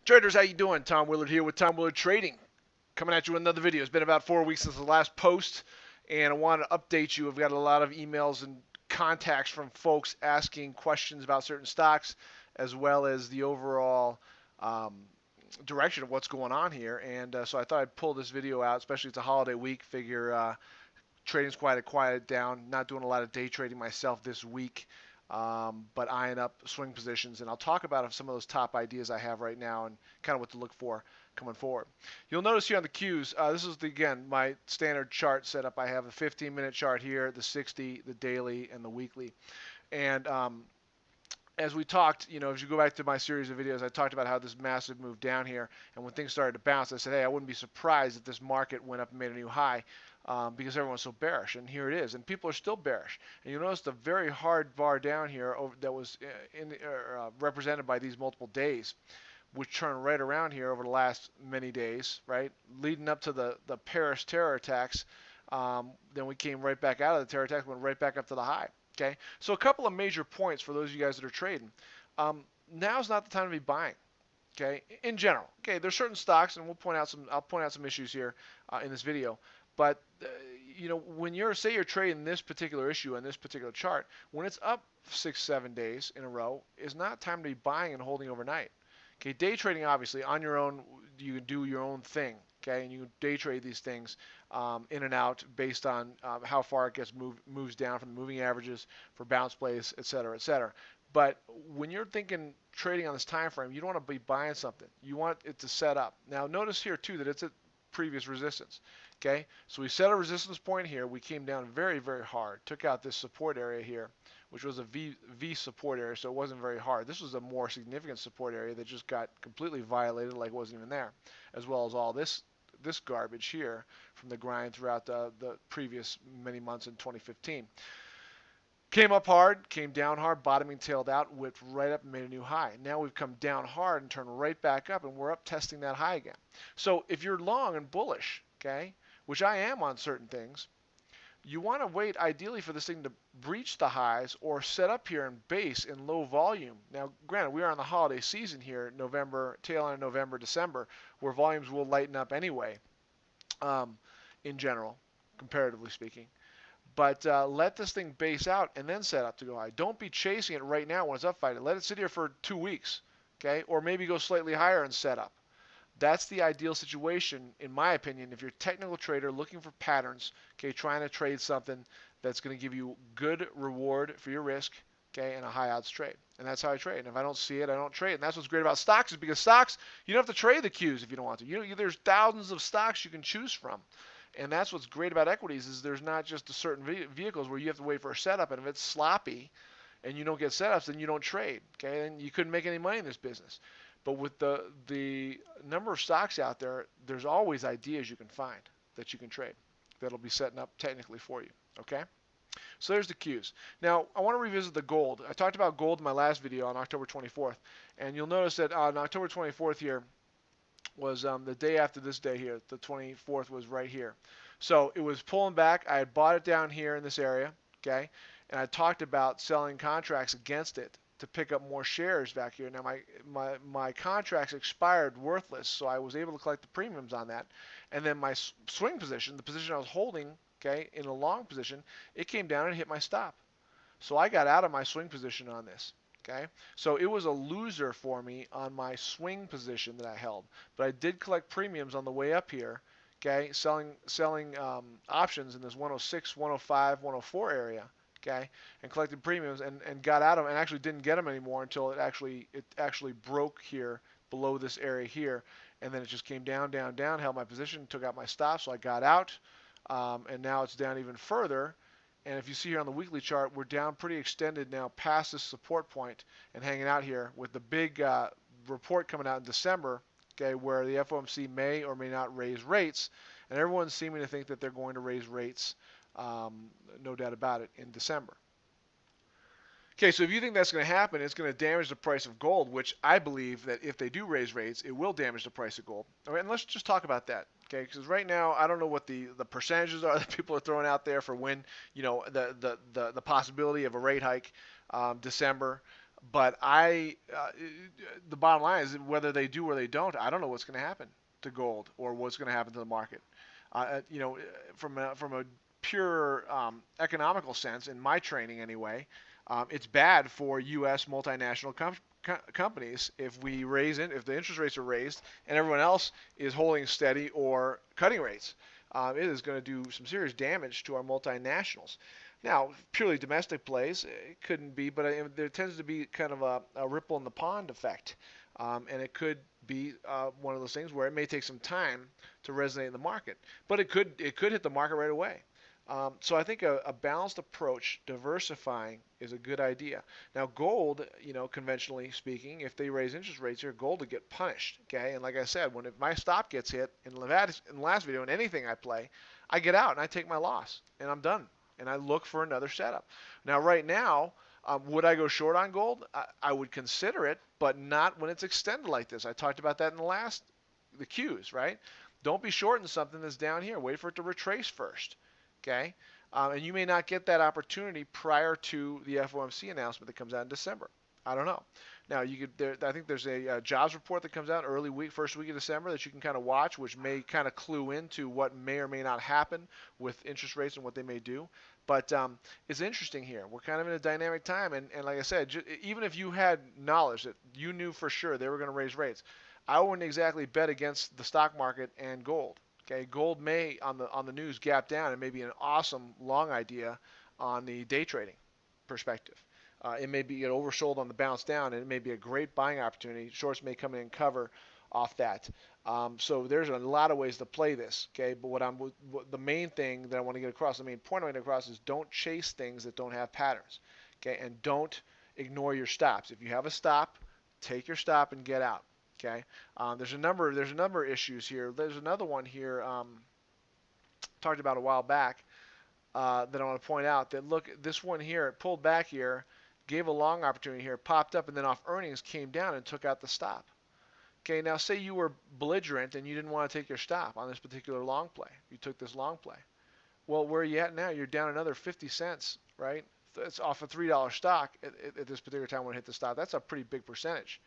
Traders, how you doing? Tom Willard here with Tom Willard Trading. Coming at you with another video. It's been about 4 weeks since the last post, and I want to update you. I've got a lot of emails and contacts from folks asking questions about certain stocks, as well as the overall um, direction of what's going on here. And so I thought I'd pull this video out, especially it's a holiday week. Figure trading's quieted down. Not doing a lot of day trading myself this week, but eyeing up swing positions. And I'll talk about some of those top ideas I have right now and kind of what to look for coming forward. You'll notice here on the cues, this is again my standard chart setup. I have a 15-minute chart here, the 60, the daily, and the weekly. And as we talked, as you go back to my series of videos, I talked about how this massive move down here, and when things started to bounce, I said, hey, I wouldn't be surprised if this market went up and made a new high because everyone's so bearish, and here it is, and people are still bearish. And you notice the very hard bar down here that was represented by these multiple days, which turned right around here over the last many days, right, leading up to the Paris terror attacks. Then we came right back out of the terror attacks, went right back up to the high. Okay, so a couple of major points for those of you guys that are trading. Now's not the time to be buying. Okay, in general. Okay, there's certain stocks, and I'll point out some issues here in this video. But when say you're trading this particular issue on this particular chart, when it's up 6-7 days in a row, is not time to be buying and holding overnight. Okay, day trading obviously on your own, you can do your own thing. Okay, and you day trade these things in and out based on how far it moves down from the moving averages for bounce plays, et cetera, et cetera. But when you're thinking trading on this time frame, you don't want to be buying something. You want it to set up. Now notice here too that it's at previous resistance. Okay, so we set a resistance point here. We came down very, very hard, took out this support area here, which was a V support area, so it wasn't very hard. This was a more significant support area that just got completely violated, like it wasn't even there, as well as all this garbage here from the grind throughout the previous many months in 2015. Came up hard, came down hard, bottoming tailed out, whipped right up and made a new high. Now we've come down hard and turned right back up, and we're up testing that high again. So if you're long and bullish, okay, which I am on certain things, you want to wait ideally for this thing to breach the highs or set up here in base in low volume. Now, granted, we are on the holiday season here, November, tail end of November, December, where volumes will lighten up anyway, in general, comparatively speaking. But let this thing base out and then set up to go high. Don't be chasing it right now when it's up fighting. Let it sit here for 2 weeks, okay? Or maybe go slightly higher and set up. That's the ideal situation, in my opinion, if you're a technical trader looking for patterns, okay, trying to trade something that's going to give you good reward for your risk, okay, and a high odds trade. And that's how I trade. And if I don't see it, I don't trade. And that's what's great about stocks is because stocks, you don't have to trade the cues if you don't want to. There's thousands of stocks you can choose from. And that's what's great about equities is there's not just a certain vehicles where you have to wait for a setup. And if it's sloppy and you don't get setups, then you don't trade, okay? And you couldn't make any money in this business. But with the number of stocks out there, there's always ideas you can find that you can trade that'll be setting up technically for you, okay? So there's the cues. Now, I want to revisit the gold. I talked about gold in my last video on October 24th, and you'll notice that on October 24th here was the day after this day here. The 24th was right here. So it was pulling back. I had bought it down here in this area, okay? And I talked about selling contracts against it to pick up more shares back here. Now my contracts expired worthless, so I was able to collect the premiums on that. And then my swing position, the position I was holding, okay, in a long position, it came down and hit my stop. So I got out of my swing position on this. Okay, so it was a loser for me on my swing position that I held, but I did collect premiums on the way up here. Okay, selling options in this 106, 105, 104 area. Okay, and collected premiums and got out of them and actually didn't get them anymore until it actually broke here below this area here, and then it just came down, down, down, held my position, took out my stop, so I got out, and now it's down even further. And if you see here on the weekly chart, we're down pretty extended now past this support point and hanging out here with the big report coming out in December, okay, where the FOMC may or may not raise rates. And everyone's seeming to think that they're going to raise rates, no doubt about it, in December. Okay, so if you think that's going to happen, it's going to damage the price of gold, which I believe that if they do raise rates, it will damage the price of gold. All right, and let's just talk about that. Okay, because right now I don't know what the percentages are that people are throwing out there for when the possibility of a rate hike, December. But the bottom line is whether they do or they don't, I don't know what's going to happen to gold or what's going to happen to the market. You know, from a pure economical sense, in my training anyway, it's bad for U.S. multinational companies if if the interest rates are raised and everyone else is holding steady or cutting rates. It is going to do some serious damage to our multinationals. Now, purely domestic plays, it couldn't be, but there tends to be kind of a ripple in the pond effect. And it could be one of those things where it may take some time to resonate in the market, but it could hit the market right away. So I think a balanced approach, diversifying, is a good idea. Now, gold, conventionally speaking, if they raise interest rates here, gold would get punished. Okay, and like I said, if my stop gets hit in the last video, in anything I play, I get out and I take my loss, and I'm done, and I look for another setup. Now, right now, would I go short on gold? I would consider it, but not when it's extended like this. I talked about that in the cues, right? Don't be shorting something that's down here. Wait for it to retrace first. Okay, and you may not get that opportunity prior to the FOMC announcement that comes out in December. I don't know. Now I think there's a jobs report that comes out first week of December that you can kind of watch, which may kind of clue into what may or may not happen with interest rates and what they may do. But it's interesting here. We're kind of in a dynamic time, and like I said, even if you had knowledge that you knew for sure they were going to raise rates, I wouldn't exactly bet against the stock market and gold. Okay, gold may on the news gap down and may be an awesome long idea on the day trading perspective. It may be get oversold on the bounce down, and it may be a great buying opportunity. Shorts may come in and cover off that. So there's a lot of ways to play this. Okay, but the main thing that I want to get across, the main point I want to get across is don't chase things that don't have patterns. Okay, and don't ignore your stops. If you have a stop, take your stop and get out. Okay, there's a number of issues here. There's another one here talked about a while back that I want to point out. That look, this one here, it pulled back here, gave a long opportunity here, popped up, and then off earnings came down and took out the stop. Okay, now say you were belligerent and you didn't want to take your stop on this particular long play. You took this long play. Well, where are you at now? You're down another 50 cents, right? It's off a $3 stock at this particular time when it hit the stop. That's a pretty big percentage.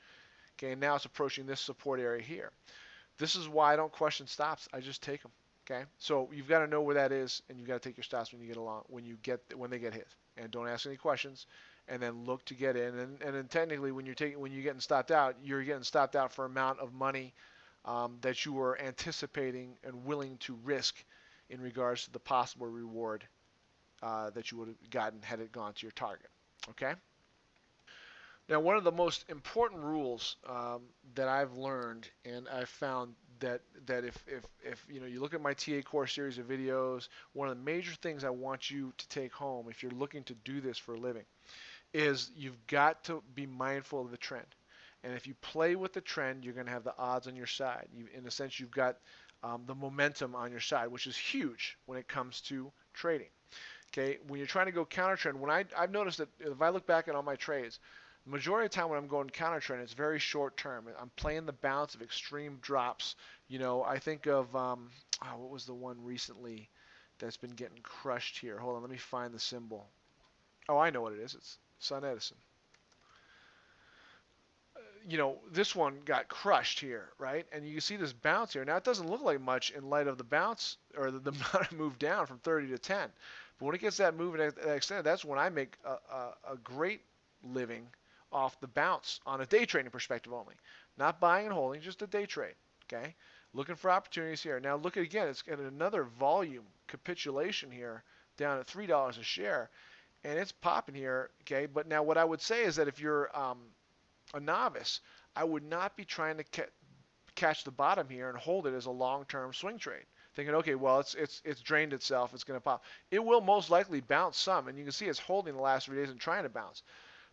Okay, and now it's approaching this support area here. This is why I don't question stops. I just take them. Okay, so you've got to know where that is, and you've got to take your stops when they get hit, and don't ask any questions, and then look to get in. And then technically, when you're getting stopped out, you're getting stopped out for amount of money that you were anticipating and willing to risk in regards to the possible reward that you would have gotten had it gone to your target. Okay. Now, one of the most important rules that I've learned, and I've found that if you look at my TA Core series of videos, one of the major things I want you to take home if you're looking to do this for a living is you've got to be mindful of the trend. And if you play with the trend, you're going to have the odds on your side. In a sense, you've got the momentum on your side, which is huge when it comes to trading. Okay, when you're trying to go counter trend, I've noticed that if I look back at all my trades, the majority of the time when I'm going counter trend, it's very short term. I'm playing the bounce of extreme drops. I think of what was the one recently that's been getting crushed here? Hold on, let me find the symbol. Oh, I know what it is. It's SunEdison. This one got crushed here, right? And you can see this bounce here. Now, it doesn't look like much in light of the bounce or the amount of move down from 30 to 10. But when it gets that move and that extended, that's when I make a great living off the bounce on a day trading perspective only. Not buying and holding, just a day trade. Okay? Looking for opportunities here. Now, look again. It's got another volume capitulation here down at $3 a share. And it's popping here. Okay? But now what I would say is that if you're a novice, I would not be trying to catch the bottom here and hold it as a long-term swing trade, thinking, okay, well, it's drained itself, it's going to pop. It will most likely bounce some, and you can see it's holding the last 3 days and trying to bounce.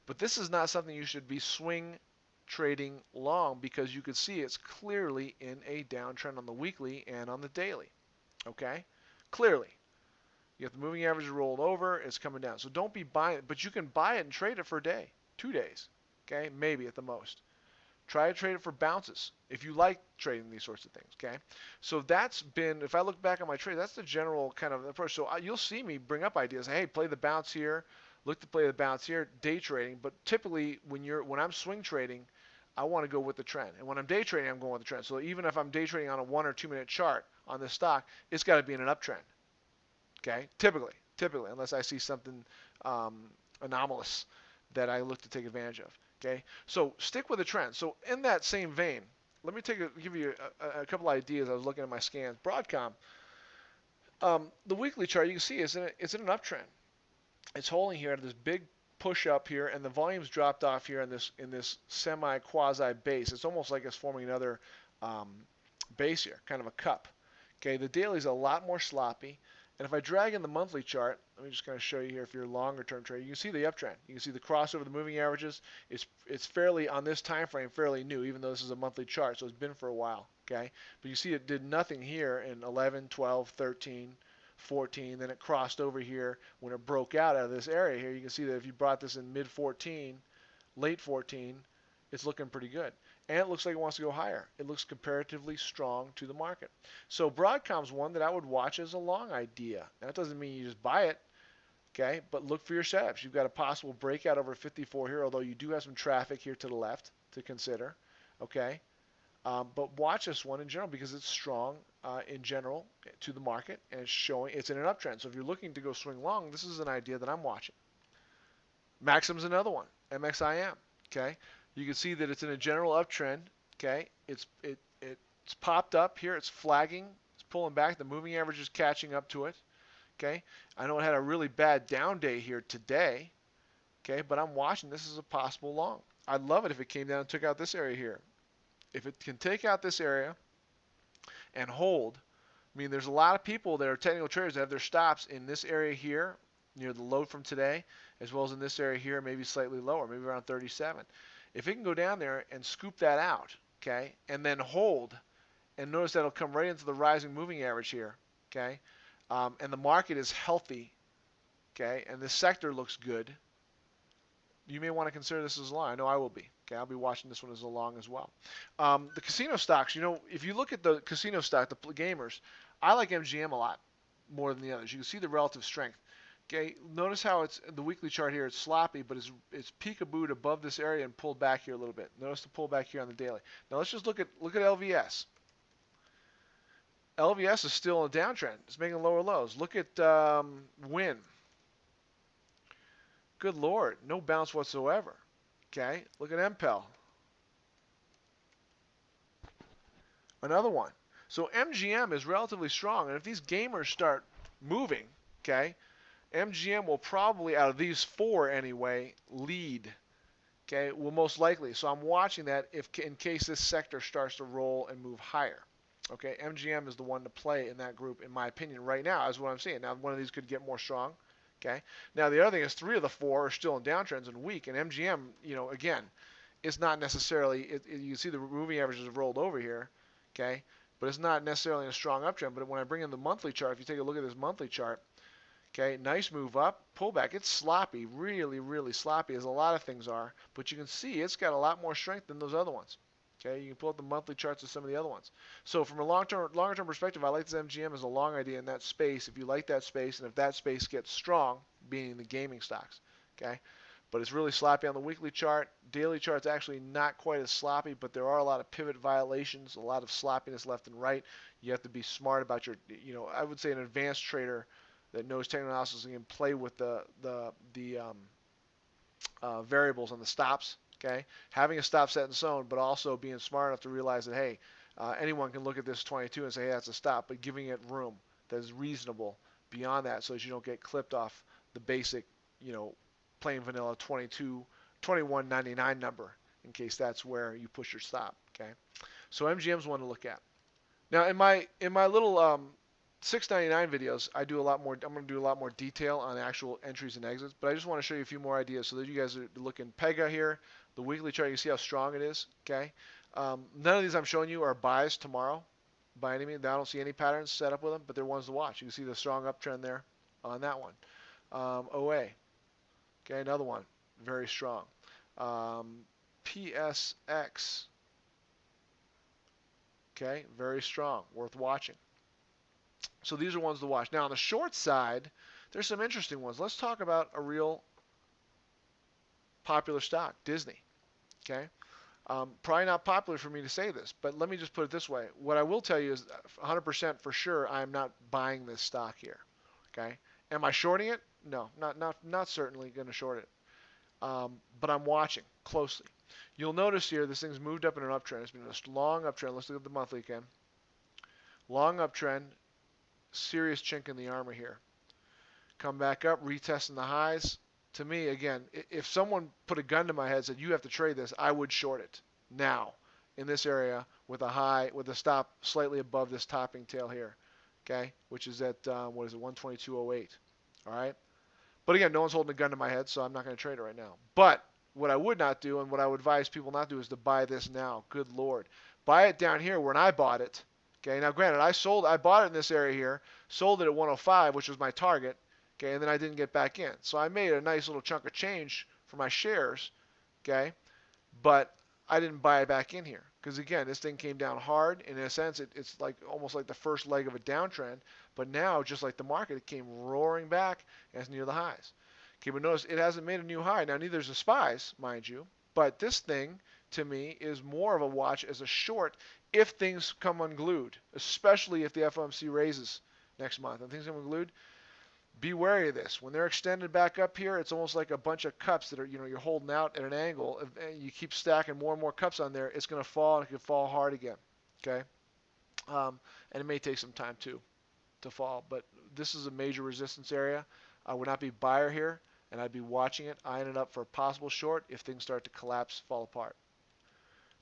But this is not something you should be swing trading long, because you can see it's clearly in a downtrend on the weekly and on the daily. Okay, clearly. You have the moving average rolled over, it's coming down. So don't be buying it, but you can buy it and trade it for a day, 2 days. Okay, maybe at the most. Try to trade it for bounces if you like trading these sorts of things. Okay, so that's been, if I look back on my trade, that's the general kind of approach. So you'll see me bring up ideas. Hey, play the bounce here, Look to play the bounce here, day trading. But typically, when I'm swing trading, I want to go with the trend. And when I'm day trading, I'm going with the trend. So even if I'm day trading on a 1 or 2 minute chart on this stock, it's got to be in an uptrend. Okay, typically, unless I see something anomalous that I look to take advantage of. Okay, so stick with the trend. So in that same vein, let me give you a couple ideas. I was looking at my scans. Broadcom, the weekly chart, you can see it's in an uptrend. It's holding here at this big push up here, and the volume's dropped off here in this semi quasi base. It's almost like it's forming another um, base here, kind of a cup. Okay, the daily's a lot more sloppy. And if I drag in the monthly chart, let me just kind of show you here if you're a longer term trader, you can see the uptrend. You can see the crossover, the moving averages. It's fairly, on this time frame, fairly new, even though this is a monthly chart, so it's been for a while. Okay, but you see it did nothing here in 11, 12, 13, 14, then it crossed over here when it broke out of this area here. You can see that if you brought this in mid 14, late 14, it's looking pretty good. And it looks like it wants to go higher. It looks comparatively strong to the market. So Broadcom's one that I would watch as a long idea. Now, that doesn't mean you just buy it, okay? But look for your setups. You've got a possible breakout over 54 here, although you do have some traffic here to the left to consider, okay? But watch this one in general because it's strong in general to the market, and it's in an uptrend. So if you're looking to go swing long, this is an idea that I'm watching. Maxim's another one, MXIM, okay? You can see that it's in a general uptrend, okay? It's popped up here, it's flagging, it's pulling back, the moving average is catching up to it, okay? I know it had a really bad down day here today, okay, but I'm watching this as a possible long. I'd love it if it came down and took out this area here. If it can take out this area and hold, I mean, there's a lot of people that are technical traders that have their stops in this area here, near the low from today, as well as in this area here, maybe slightly lower, maybe around 37. If it can go down there and scoop that out, okay, and then hold, and notice that it'll come right into the rising moving average here, okay, and the market is healthy, okay, and this sector looks good, you may want to consider this as a long. I know I will be. Okay, I'll be watching this one as a long as well. The casino stocks, you know, if you look at the casino stock, the gamers, I like MGM a lot more than the others. You can see the relative strength. Okay, notice how it's the weekly chart here. It's sloppy, but it's peekabooed above this area and pulled back here a little bit. Notice the pullback here on the daily. Now let's just look at LVS. LVS is still in a downtrend. It's making lower lows. Look at WIN. Good Lord, no bounce whatsoever. Okay, look at MPEL. Another one. So MGM is relatively strong, and if these gamers start moving, okay, MGM will probably, out of these four anyway, lead. Okay, will most likely. So I'm watching that in case this sector starts to roll and move higher. Okay, MGM is the one to play in that group, in my opinion, right now, is what I'm seeing. Now, one of these could get more strong. Okay. Now the other thing is 3 of the 4 are still in downtrends and weak, and MGM, you know, again, it's not necessarily. You can see the moving averages have rolled over here. Okay, but it's not necessarily in a strong uptrend. But when I bring in the monthly chart, if you take a look at this monthly chart, okay, nice move up, pullback. It's sloppy, really, really sloppy, as a lot of things are. But you can see it's got a lot more strength than those other ones. Okay, you can pull up the monthly charts of some of the other ones. So from a longer term perspective, I like this MGM as a long idea in that space. If you like that space, and if that space gets strong, being the gaming stocks, okay. But it's really sloppy on the weekly chart. Daily chart's actually not quite as sloppy, but there are a lot of pivot violations, a lot of sloppiness left and right. You have to be smart about your, you know, I would say an advanced trader that knows technical analysis and can play with the variables on the stops. Okay, having a stop set in zone, but also being smart enough to realize that, hey, anyone can look at this 22 and say, hey, that's a stop, but giving it room that is reasonable beyond that, so that you don't get clipped off the basic, you know, plain vanilla 21.99 number, in case that's where you push your stop. Okay, so MGM's one to look at. Now in my little 699 videos, I do a lot more. I'm going to do a lot more detail on actual entries and exits, but I just want to show you a few more ideas so that you guys are looking. Pega here, the weekly chart, you see how strong it is. Okay, none of these I'm showing you are buys tomorrow by any means. I don't see any patterns set up with them, but they're ones to watch. You can see the strong uptrend there on that one. OA, okay, another one, very strong. PSX, okay, very strong, worth watching. So these are ones to watch. Now on the short side, there's some interesting ones. Let's talk about a real popular stock, Disney. Okay, probably not popular for me to say this, but let me just put it this way. What I will tell you is 100% for sure I'm not buying this stock here. Okay, am I shorting it? No, not certainly going to short it. But I'm watching closely. You'll notice here this thing's moved up in an uptrend. It's been a long uptrend. Let's look at the monthly again. Long uptrend, serious chink in the armor here. Come back up, retesting the highs. To me, again, if someone put a gun to my head and said you have to trade this, I would short it now in this area with a high, with a stop slightly above this topping tail here, okay, which is at what is it, 122.08. All right. But again, no one's holding a gun to my head, so I'm not going to trade it right now. But what I would not do, and what I would advise people not to do, is to buy this now. Good Lord, buy it down here when I bought it. Okay. Now, granted, I bought it in this area here, sold it at 105, which was my target. Okay, and then I didn't get back in. So I made a nice little chunk of change for my shares, okay, but I didn't buy it back in here because, again, this thing came down hard. In a sense, it's like almost like the first leg of a downtrend, but now, just like the market, it came roaring back and it's near the highs. Okay, but notice it hasn't made a new high. Now, neither is the SPYs, mind you, but this thing, to me, is more of a watch as a short if things come unglued, especially if the FOMC raises next month. And things come unglued, be wary of this. When they're extended back up here, it's almost like a bunch of cups that are, you're holding out at an angle. If you keep stacking more and more cups on there, it's going to fall, and it could fall hard again. Okay, and it may take some time too to fall. But this is a major resistance area. I would not be buyer here, and I'd be watching it, eyeing it up for a possible short if things start to collapse, fall apart.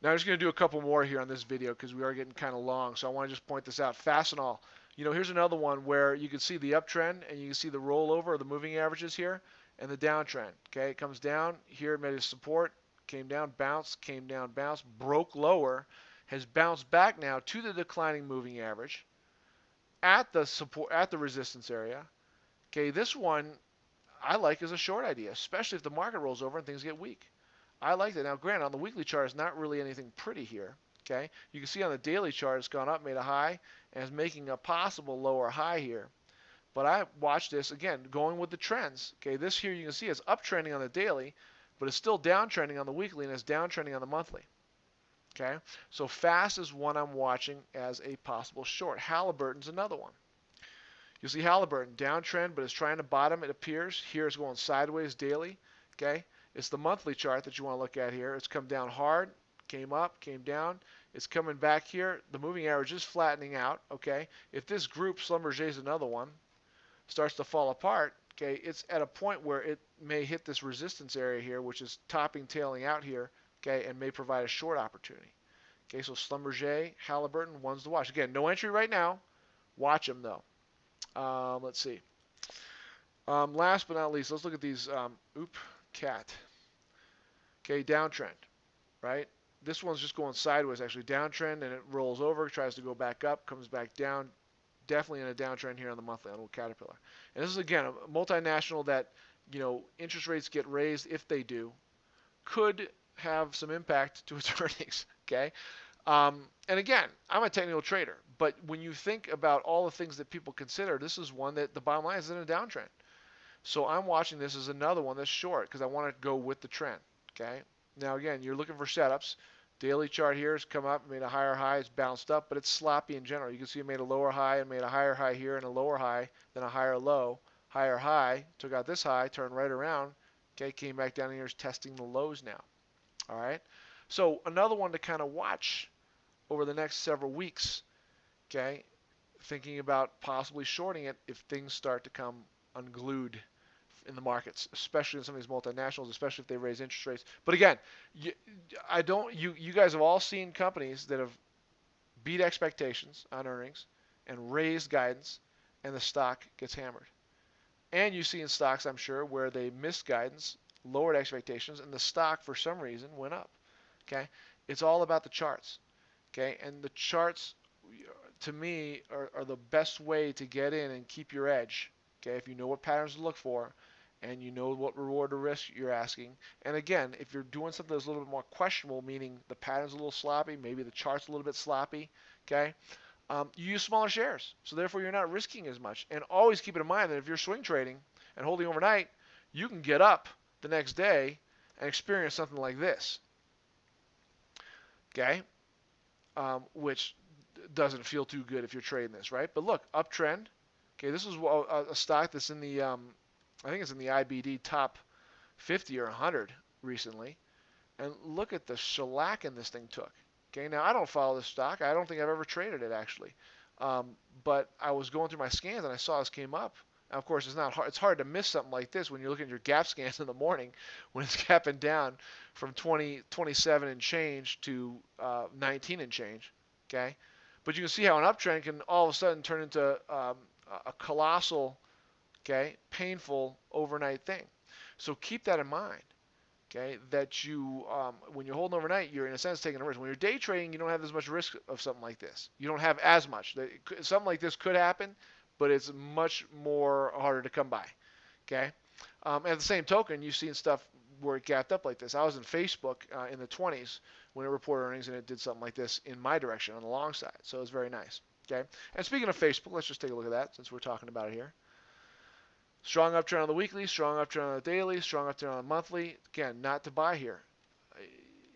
Now I'm just going to do a couple more here on this video because we are getting kind of long. So I want to just point this out. Fastenal. Here's another one where you can see the uptrend and you can see the rollover or the moving averages here and the downtrend. Okay, it comes down here, it made a support, came down, bounced, came down, bounced, broke lower, has bounced back now to the declining moving average at the support, at the resistance area. Okay, this one I like as a short idea, especially if the market rolls over and things get weak. I like that. Now, granted, on the weekly chart, it's not really anything pretty here. Okay, you can see on the daily chart, it's gone up, made a high, and is making a possible lower high here. But I watch this again, going with the trends. Okay, this here you can see it's uptrending on the daily, but it's still downtrending on the weekly, and it's downtrending on the monthly. Okay, so FAST is one I'm watching as a possible short. Halliburton's another one. You see Halliburton downtrend, but it's trying to bottom. It appears here it's going sideways daily. Okay, it's the monthly chart that you want to look at here. It's come down hard, came up, came down. It's coming back here. The moving average is flattening out. Okay, if this group, Schlumberger is another one, starts to fall apart, okay, it's at a point where it may hit this resistance area here, which is topping, tailing out here, okay, and may provide a short opportunity. Okay, so Schlumberger, Halliburton, one's to watch. Again, no entry right now. Watch them though. Let's see. Last but not least, let's look at these. CAT. Okay, downtrend, right? This one's just going sideways, actually downtrend, and it rolls over, tries to go back up, comes back down. Definitely in a downtrend here on the monthly on Caterpillar. And this is again a multinational that, interest rates get raised if they do, could have some impact to its earnings. Okay. And again, I'm a technical trader, but when you think about all the things that people consider, this is one that the bottom line is in a downtrend. So I'm watching this as another one that's short because I want to go with the trend. Okay. Now again, you're looking for setups. Daily chart here has come up, made a higher high, it's bounced up, but it's sloppy in general. You can see it made a lower high and made a higher high here and a lower high, then a higher low, higher high, took out this high, turned right around, okay, came back down here, is testing the lows now. All right. So another one to kind of watch over the next several weeks, okay, thinking about possibly shorting it if things start to come unglued in the markets, especially in some of these multinationals, especially if they raise interest rates. But again, you guys have all seen companies that have beat expectations on earnings and raised guidance, and the stock gets hammered. And you see in stocks, I'm sure, where they missed guidance, lowered expectations, and the stock for some reason went up. Okay, it's all about the charts. Okay, and the charts, to me, are the best way to get in and keep your edge. Okay, if you know what patterns to look for, and you know what reward or risk you're asking. And again, if you're doing something that's a little bit more questionable, meaning the pattern's a little sloppy, maybe the chart's a little bit sloppy, okay, you use smaller shares. So therefore, you're not risking as much. And always keep it in mind that if you're swing trading and holding overnight, you can get up the next day and experience something like this, okay? Which doesn't feel too good if you're trading this, right? But look, uptrend. Okay, this is a stock that's in the, I think it's in the IBD top 50 or 100 recently. And look at the shellacking this thing took. Okay, now I don't follow this stock. I don't think I've ever traded it actually. But I was going through my scans and I saw this came up. Now, of course, it's not hard. It's hard to miss something like this when you're looking at your gap scans in the morning when it's gapping down from 27 and change to 19 and change. Okay, but you can see how an uptrend can all of a sudden turn into a colossal, okay, painful overnight thing. So keep that in mind. Okay, that you, when you're holding overnight, you're in a sense taking a risk. When you're day trading, you don't have as much risk of something like this. You don't have as much. Something like this could happen, but it's much more harder to come by. Okay, at the same token, you've seen stuff where it gapped up like this. I was in Facebook in the 20s when it reported earnings, and it did something like this in my direction on the long side. So it was very nice. Okay, and speaking of Facebook, let's just take a look at that since we're talking about it here. Strong uptrend on the weekly, strong uptrend on the daily, strong uptrend on the monthly. Again, not to buy here.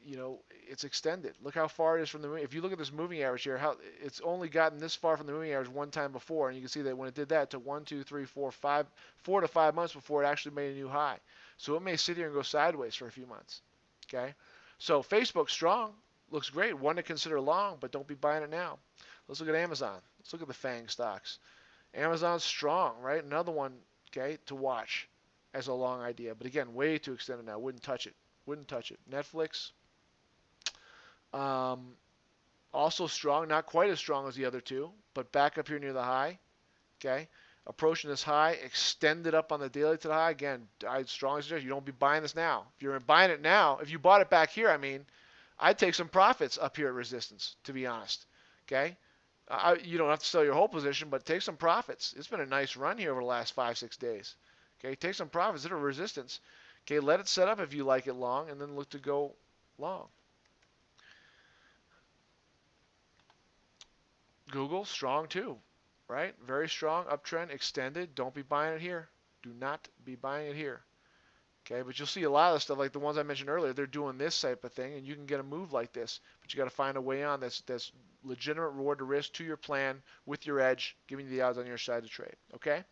You know, it's extended. Look how far it is from the moving. If you look at this moving average here, how it's only gotten this far from the moving average one time before, and you can see that when it did that, it took 4 to 5 months before it actually made a new high. So it may sit here and go sideways for a few months. Okay, so Facebook strong, looks great. One to consider long, but don't be buying it now. Let's look at Amazon. Let's look at the FANG stocks. Amazon's strong, right? Another one, okay, to watch as a long idea. But again, way too extended now. Wouldn't touch it. Wouldn't touch it. Netflix, also strong. Not quite as strong as the other two, but back up here near the high. Okay, approaching this high, extended up on the daily to the high. Again, I'd strongly suggest you don't be buying this now. If you're buying it now, if you bought it back here, I mean, I'd take some profits up here at resistance, to be honest. Okay, you don't have to sell your whole position, but take some profits. It's been a nice run here over the last 5-6 days. Okay, take some profits at a resistance. Okay, let it set up if you like it long, and then look to go long. Google, strong too, right? Very strong, uptrend, extended. Don't be buying it here. Do not be buying it here. Okay, but you'll see a lot of stuff like the ones I mentioned earlier. They're doing this type of thing, and you can get a move like this, but you got to find a way on that's legitimate reward to risk to your plan with your edge, giving you the odds on your side to trade. Okay.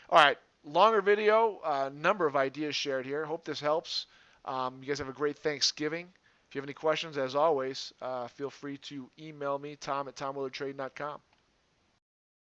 All right, longer video, number of ideas shared here. Hope this helps. You guys have a great Thanksgiving. If you have any questions, as always, feel free to email me, Tom@TomWillardTrading.com.